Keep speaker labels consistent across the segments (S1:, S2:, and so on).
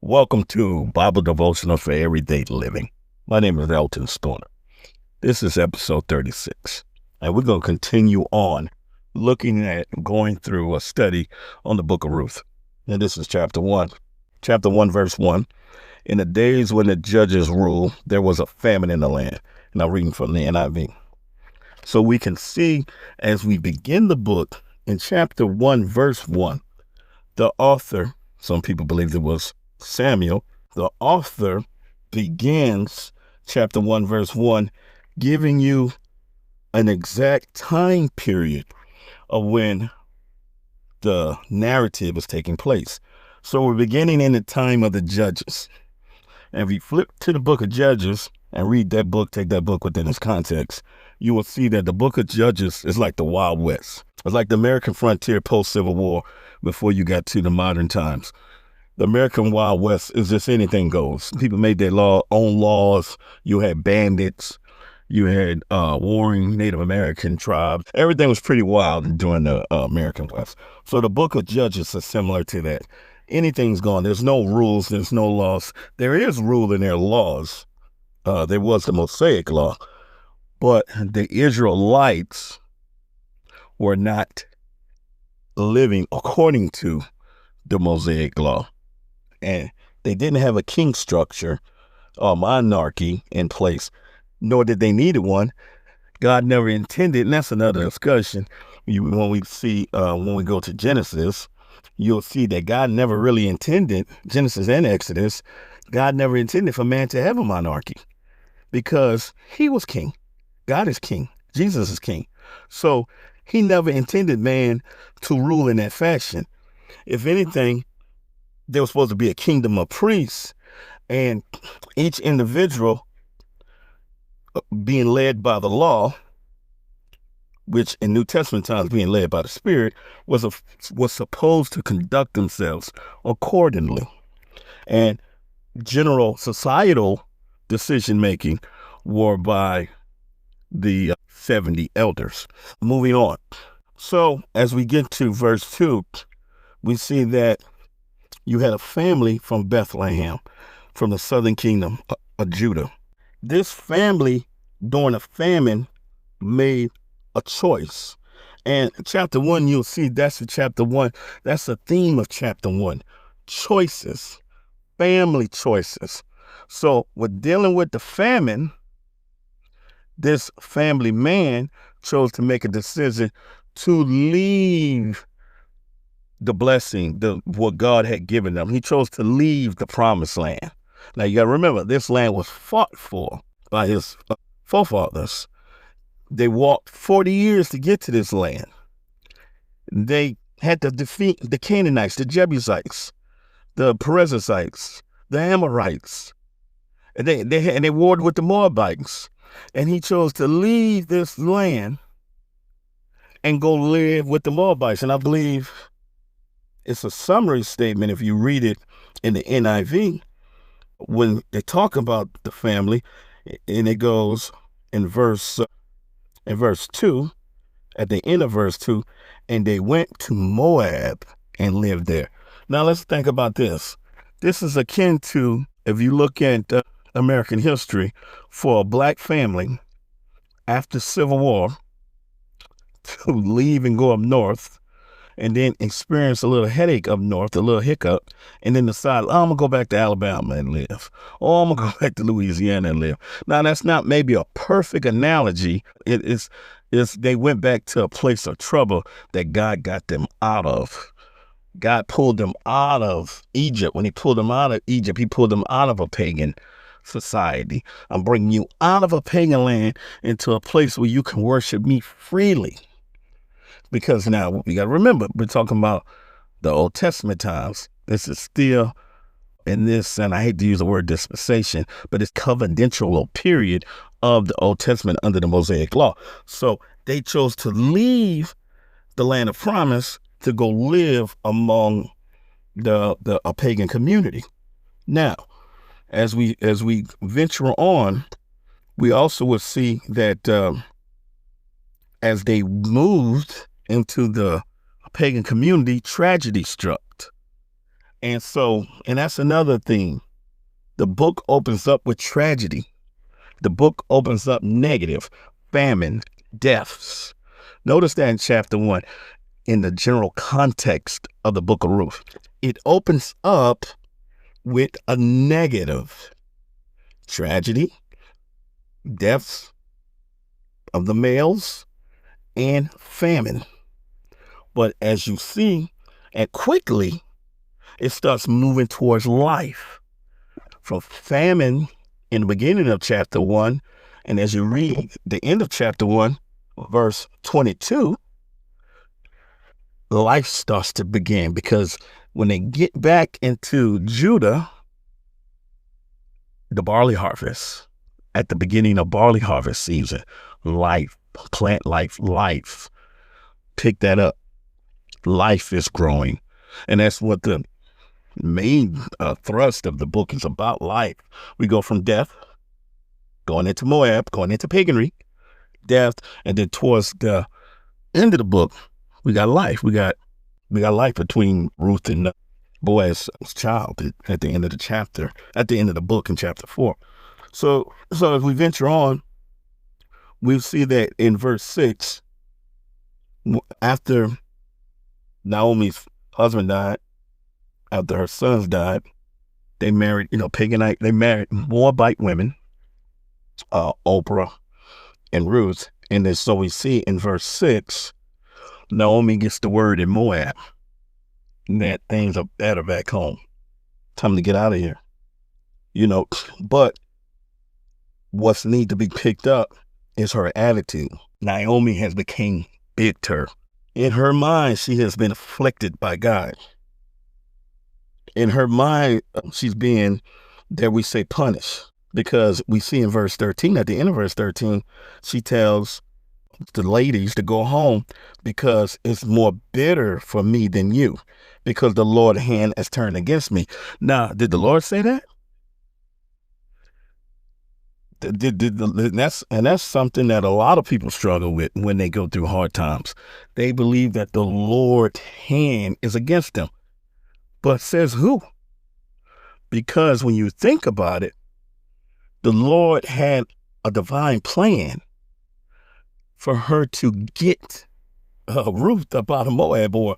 S1: Welcome to Bible Devotional for Everyday Living. My name is Elton Stoner. This is episode 36, and we're going to continue on looking at going through a study on the book of Ruth. And this is chapter 1. Chapter 1, verse 1. In the days when the judges ruled, there was a famine in the land. And I'm reading from the NIV. So we can see as we begin the book in chapter 1, verse 1, the author, some people believe it was Samuel, the author begins chapter 1, verse 1, giving you an exact time period of when the narrative is taking place. So we're beginning in the time of the judges. And if you flip to the book of Judges and read that book, take that book within its context, you will see that the book of Judges is like the Wild West. It's like the American frontier post-Civil War before you got to the modern times. The American Wild West is just anything goes. People made their own laws. You had bandits. You had warring Native American tribes. Everything was pretty wild during the American West. So the book of Judges is similar to that. Anything's gone. There's no rules. There's no laws. There is rule in their laws. There was the Mosaic law. But the Israelites were not living according to the Mosaic law. And they didn't have a king structure or monarchy in place, nor did they need one. God never intended, and that's another discussion. When we go to Genesis, you'll see that God never really intended, Genesis and Exodus, God never intended for man to have a monarchy because he was king. God is king. Jesus is king. So he never intended man to rule in that fashion. If anything, there was supposed to be a kingdom of priests, and each individual being led by the law, which in New Testament times being led by the Spirit, was supposed to conduct themselves accordingly. And general societal decision-making were by the 70 elders. Moving on. So as we get to verse 2, we see that you had a family from Bethlehem, from the southern kingdom of Judah. This family, during a famine, made a choice. And chapter 1, you'll see that's chapter 1. That's the theme of chapter 1. Choices, family choices. So we're dealing with the famine. This family man chose to make a decision to leave the blessing, what God had given them. He chose to leave the promised land. Now you got to remember, this land was fought for by his forefathers. They walked 40 years to get to this land. They had to defeat the Canaanites, the Jebusites, the Perizzites, the Amorites, and they warred with the Moabites. And he chose to leave this land and go live with the Moabites. And I believe it's a summary statement if you read it in the NIV when they talk about the family, and it goes in verse 2, at the end of verse 2, and they went to Moab and lived there. Now let's think about this. This is akin to, if you look at American history, for a black family after Civil War to leave and go up north, and then experience a little headache up north, a little hiccup, and then decide, I'm going to go back to Alabama and live. Or I'm going to go back to Louisiana and live. Now, that's not maybe a perfect analogy. They went back to a place of trouble that God got them out of. God pulled them out of Egypt. When he pulled them out of Egypt, he pulled them out of a pagan society. I'm bringing you out of a pagan land into a place where you can worship me freely. Because now we got to remember, we're talking about the Old Testament times. This is still in this, and I hate to use the word dispensation, but it's covenantal period of the Old Testament under the Mosaic law. So they chose to leave the land of promise to go live among a pagan community. Now, as we venture on, we also will see that as they moved into the pagan community, tragedy struck. And that's another thing. The book opens up with tragedy. The book opens up negative, famine, deaths. Notice that in chapter 1, in the general context of the book of Ruth, it opens up with a negative tragedy, deaths of the males, and famine. But as you see, and quickly, it starts moving towards life. From famine in the beginning of chapter 1, and as you read the end of chapter 1, verse 22, life starts to begin, because when they get back into Judah, the barley harvest, at the beginning of barley harvest season, life, plant life, pick that up. Life is growing. And that's what the main thrust of the book is about, life. We go from death, going into Moab, going into paganry, death, and then towards the end of the book, we got life. We got life between Ruth and Boaz's child at the end of the chapter, at the end of the book in chapter 4. So as we venture on, we see that in verse 6, after Naomi's husband died, after her sons died, they married, paganite. They married Moabite women, Oprah and Ruth. And then so we see in verse 6, Naomi gets the word in Moab that things are better back home. Time to get out of here. But what's need to be picked up is her attitude. Naomi has become bitter. In her mind, she has been afflicted by God. In her mind, she's being, dare we say, punished. Because we see in verse 13, at the end of verse 13, she tells the ladies to go home because it's more bitter for me than you, because the Lord's hand has turned against me. Now, did the Lord say that? That's something that a lot of people struggle with when they go through hard times. They believe that the Lord's hand is against them. But says who? Because when you think about it, the Lord had a divine plan for her to get Ruth up out of Moab, or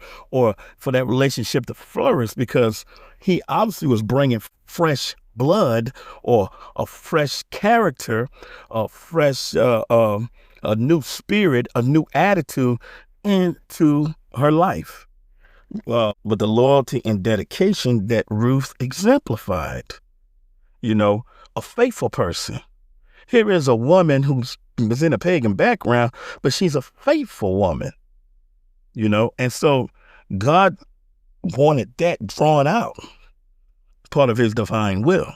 S1: for that relationship to flourish, because he obviously was bringing fresh blood, or a fresh character, a fresh, a new spirit, a new attitude into her life. With the loyalty and dedication that Ruth exemplified, a faithful person. Here is a woman who's in a pagan background, but she's a faithful woman, and so God wanted that drawn out, part of his divine will.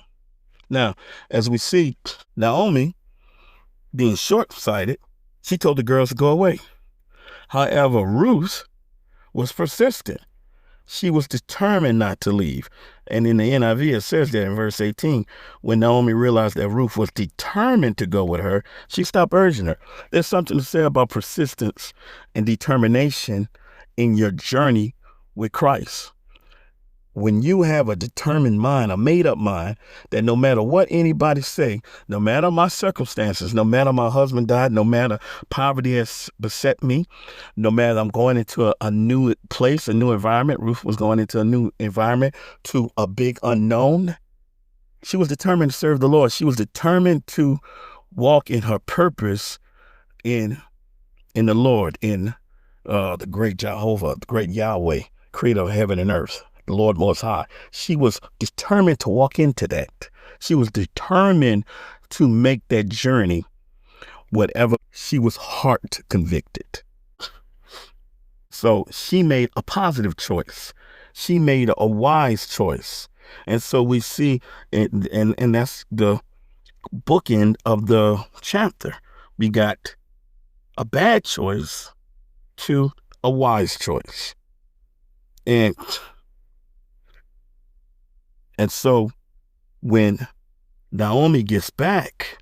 S1: Now, as we see, Naomi, being short-sighted, she told the girls to go away. However, Ruth was persistent. She was determined not to leave. And in the NIV, it says that in verse 18, when Naomi realized that Ruth was determined to go with her, she stopped urging her. There's something to say about persistence and determination in your journey with Christ. When you have a determined mind, a made-up mind, that no matter what anybody say, no matter my circumstances, no matter my husband died, no matter poverty has beset me, no matter I'm going into a new place, a new environment. Ruth was going into a new environment, to a big unknown. She was determined to serve the Lord. She was determined to walk in her purpose in the Lord, in the great Jehovah, the great Yahweh, creator of heaven and earth, the Lord Most High. She was determined to walk into that. She was determined to make that journey, whatever. She was heart convicted. So she made a positive choice. She made a wise choice. And so we see, and that's the bookend of the chapter. We got a bad choice to a wise choice. And so when Naomi gets back,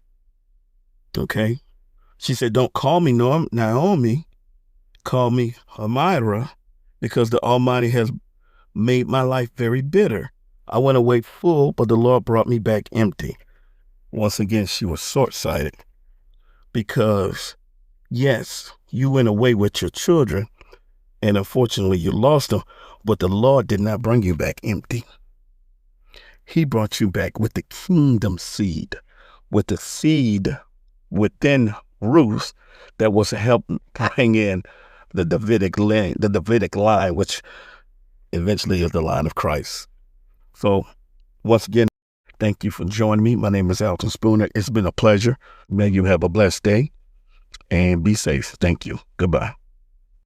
S1: okay, she said, don't call me Naomi, call me Amira, because the Almighty has made my life very bitter. I went away full, but the Lord brought me back empty. Once again, she was short-sighted because, yes, you went away with your children, and unfortunately you lost them, but the Lord did not bring you back empty. He brought you back with the kingdom seed, with the seed within Ruth that was to help bring in the Davidic line, which eventually is the line of Christ. So once again, thank you for joining me. My name is Alton Spooner. It's been a pleasure. May you have a blessed day and be safe. Thank you. Goodbye.